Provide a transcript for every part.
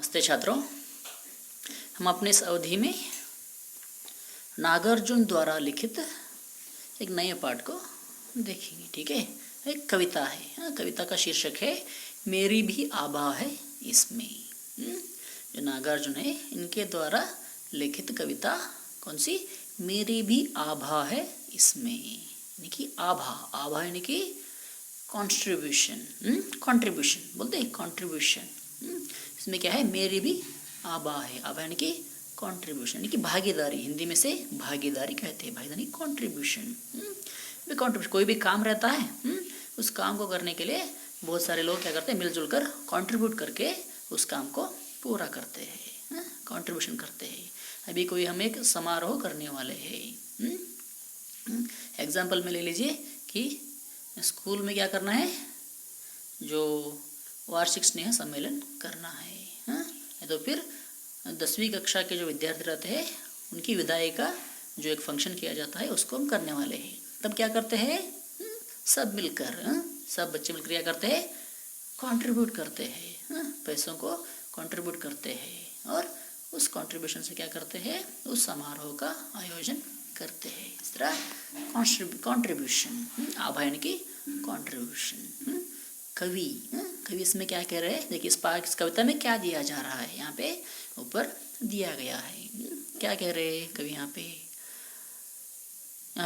नमस्ते छात्रों, हम अपने इस अवधि में नागार्जुन द्वारा लिखित एक नए पाठ को देखेंगे। ठीक है, एक कविता है। कविता का शीर्षक है मेरी भी आभा है इसमें। जो नागार्जुन है इनके द्वारा लिखित कविता कौन सी? मेरी भी आभा है इसमें। यानी कि आभा यानी कि कॉन्ट्रीब्यूशन, कंट्रीब्यूशन बोलते हैं, कंट्रीब्यूशन। इसमें क्या है? मेरी भी आभा है। आभा यानी कि कंट्रीब्यूशन, यानी कि भागीदारी। हिंदी में से भागीदारी कहते हैं, भागीदारी कंट्रीब्यूशन। कंट्रीब्यूशन, कोई भी काम रहता है, उस काम को करने के लिए बहुत सारे लोग क्या करते हैं? मिलजुल कर कंट्रीब्यूट करके उस काम को पूरा करते हैं, कंट्रीब्यूशन करते हैं। अभी कोई हम एक समारोह करने वाले हैं। एग्जाम्पल में ले लीजिए कि स्कूल में क्या करना है? जो वार्षिक स्नेह सम्मेलन करना है। तो फिर 10वीं कक्षा के जो विद्यार्थी रहते हैं उनकी विदाई का जो एक फंक्शन किया जाता है उसको हम करने वाले हैं। तब क्या करते हैं? सब मिलकर, सब बच्चे मिलकर क्या करते हैं? कंट्रीब्यूट करते हैं, पैसों को कंट्रीब्यूट करते हैं और उस कंट्रीब्यूशन से क्या करते हैं? उस समारोह का आयोजन करते हैं। इस तरह कंट्रीब्यूशन, आभा यानी कि कंट्रीब्यूशन। कवि इसमें क्या कह रहे हैं? देखिए इस कविता में क्या दिया जा रहा है, यहाँ पे ऊपर दिया गया है। क्या कह रहे हैं कवि यहाँ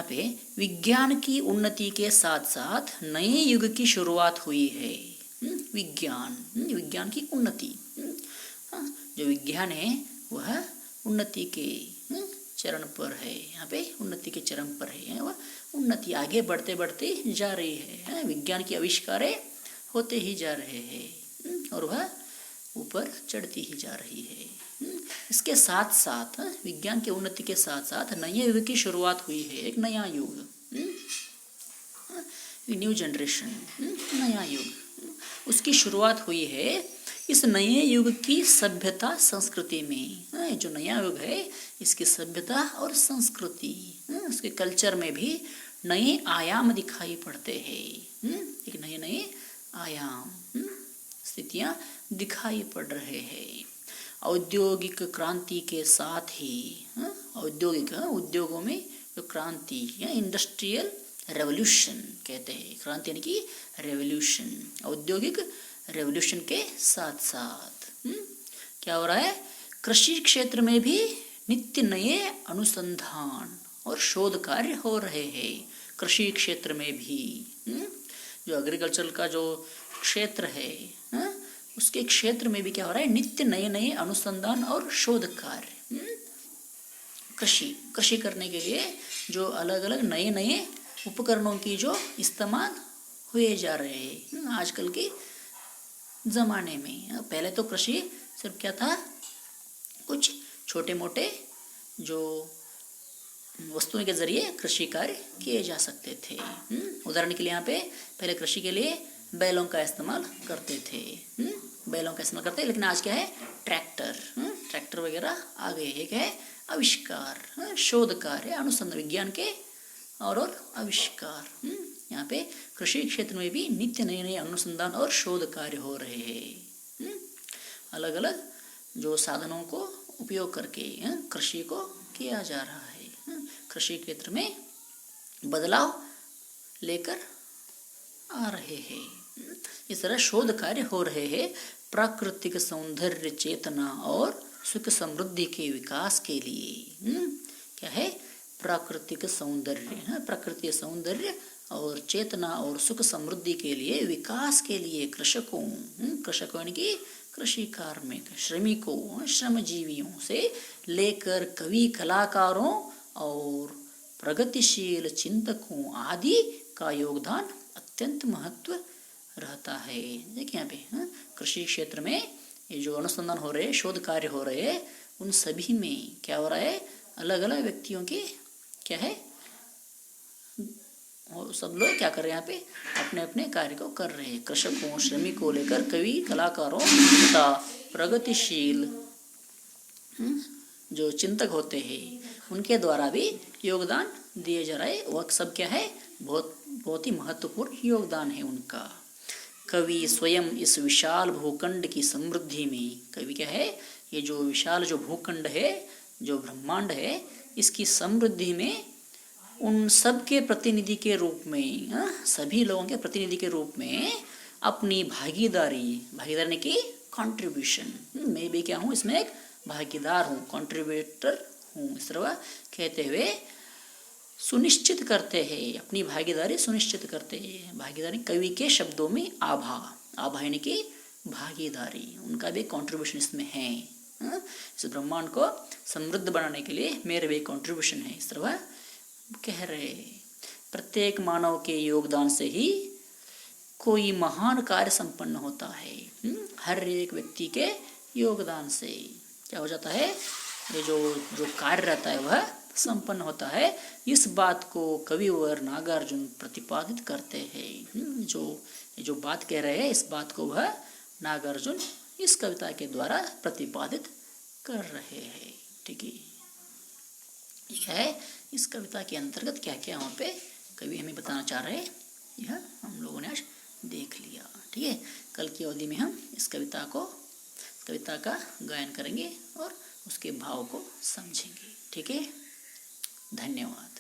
पे विज्ञान की उन्नति के साथ साथ नए युग की शुरुआत हुई है। विज्ञान की उन्नति, जो विज्ञान है वह उन्नति के चरण पर है। यहाँ पे उन्नति के चरण पर है, वह उन्नति आगे बढ़ते बढ़ते जा रही है। विज्ञान की आविष्कार होते ही जा रहे हैं और वह ऊपर चढ़ती ही जा रही है। इसके साथ साथ विज्ञान की उन्नति के साथ साथ नए युग की शुरुआत हुई है। एक नया युग, न्यू जनरेशन, नया युग, उसकी शुरुआत हुई है। इस नए युग की सभ्यता संस्कृति में, जो नया युग है इसकी सभ्यता और संस्कृति, उसके कल्चर में भी नए आयाम दिखाई पड़ते हैं। एक नए आयाम, स्थितियां दिखाई पड़ रहे हैं। औद्योगिक क्रांति के साथ ही उद्योगों में जो क्रांति या इंडस्ट्रियल रेवोल्यूशन कहते हैं, क्रांति यानी कि रेवोल्यूशन, औद्योगिक रेवोल्यूशन के साथ साथ क्या हो रहा है? कृषि क्षेत्र में भी नित्य नए अनुसंधान और शोध कार्य हो रहे हैं। कृषि क्षेत्र में भी, जो एग्रीकल्चर का जो क्षेत्र है, उसके क्षेत्र में भी क्या हो रहा है? नित्य नए अनुसंधान और शोध कार्य। कृषि करने के लिए जो अलग अलग नए उपकरणों की जो इस्तेमाल हुए जा रहे हैं आजकल के ज़माने में। पहले तो कृषि सिर्फ क्या था? कुछ छोटे मोटे जो वस्तुओं के जरिए कृषि कार्य किए जा सकते थे। उदाहरण के लिए यहाँ पे पहले कृषि के लिए बैलों का इस्तेमाल करते थे, लेकिन आज क्या है? ट्रैक्टर वगैरह आ गए हैं। क्या है? आविष्कार, शोध कार्य, अनुसंधान, विज्ञान के और आविष्कार। यहाँ पे कृषि क्षेत्र में भी नित्य नए अनुसंधान और शोध कार्य हो रहे हैं। अलग अलग जो साधनों को उपयोग करके कृषि को किया जा रहा है। कृषि क्षेत्र में बदलाव लेकर आ रहे हैं। इस तरह शोध कार्य हो रहे हैं प्राकृतिक सौंदर्य, चेतना और सुख समृद्धि के विकास के लिए। क्या है? प्राकृतिक सौंदर्य, प्रकृति सौंदर्य और चेतना और सुख समृद्धि के लिए, विकास के लिए कृषकों यानी कि कृषि कार्मिक, श्रमिकों, श्रमजीवियों से लेकर कवि, कलाकारों और प्रगतिशील चिंतकों आदि का योगदान अत्यंत महत्व रहता है। देखिए यहाँ पे कृषि क्षेत्र में ये जो अनुसंधान हो रहे हैं, शोध कार्य हो रहे हैं, उन सभी में क्या हो रहा है? अलग अलग व्यक्तियों के क्या है? और सब लोग क्या कर रहे हैं? यहाँ पे अपने अपने कार्य को कर रहे हैं। कृषकों, श्रमिकों लेकर कवि, कलाकारों तथा प्रगतिशील जो चिंतक होते हैं उनके द्वारा भी योगदान दिए जा रहा है। वह सब क्या है? बहुत ही महत्वपूर्ण योगदान है उनका। कवि स्वयं इस विशाल भूखंड की समृद्धि में, कवि क्या है, ये जो विशाल जो भूखंड है, जो ब्रह्मांड है, इसकी समृद्धि में उन सब के प्रतिनिधि के रूप में, सभी लोगों के प्रतिनिधि के रूप में अपनी भागीदारी की कंट्रीब्यूशन, मैं भी क्या हूँ, इसमें एक भागीदार हूँ, कंट्रीब्यूटर हूँ, इस तरह कहते हुए सुनिश्चित करते हैं, अपनी भागीदारी सुनिश्चित करते हैं। भागीदारी कवि के शब्दों में आभा यानी कि भागीदारी, उनका भी कंट्रीब्यूशन इसमें है। इस ब्रह्मांड को समृद्ध बनाने के लिए मेरे भी कंट्रीब्यूशन है, इस तरह कह रहे। प्रत्येक मानव के योगदान से ही कोई महान कार्य संपन्न होता है। हर एक व्यक्ति के योगदान से क्या हो जाता है, ये जो कार्य रहता है वह संपन्न होता है। इस बात को कविवर नागार्जुन प्रतिपादित करते हैं। जो बात कह रहे हैं, इस बात को वह नागार्जुन इस कविता के द्वारा प्रतिपादित कर रहे हैं। ठीक है, इस कविता के अंतर्गत क्या क्या वहाँ पे कवि हमें बताना चाह रहे हैं, यह हम लोगों ने आज देख लिया। ठीक है, कल की अवधि में हम इस कविता का गायन करेंगे और उसके भाव को समझेंगे। ठीक है, धन्यवाद।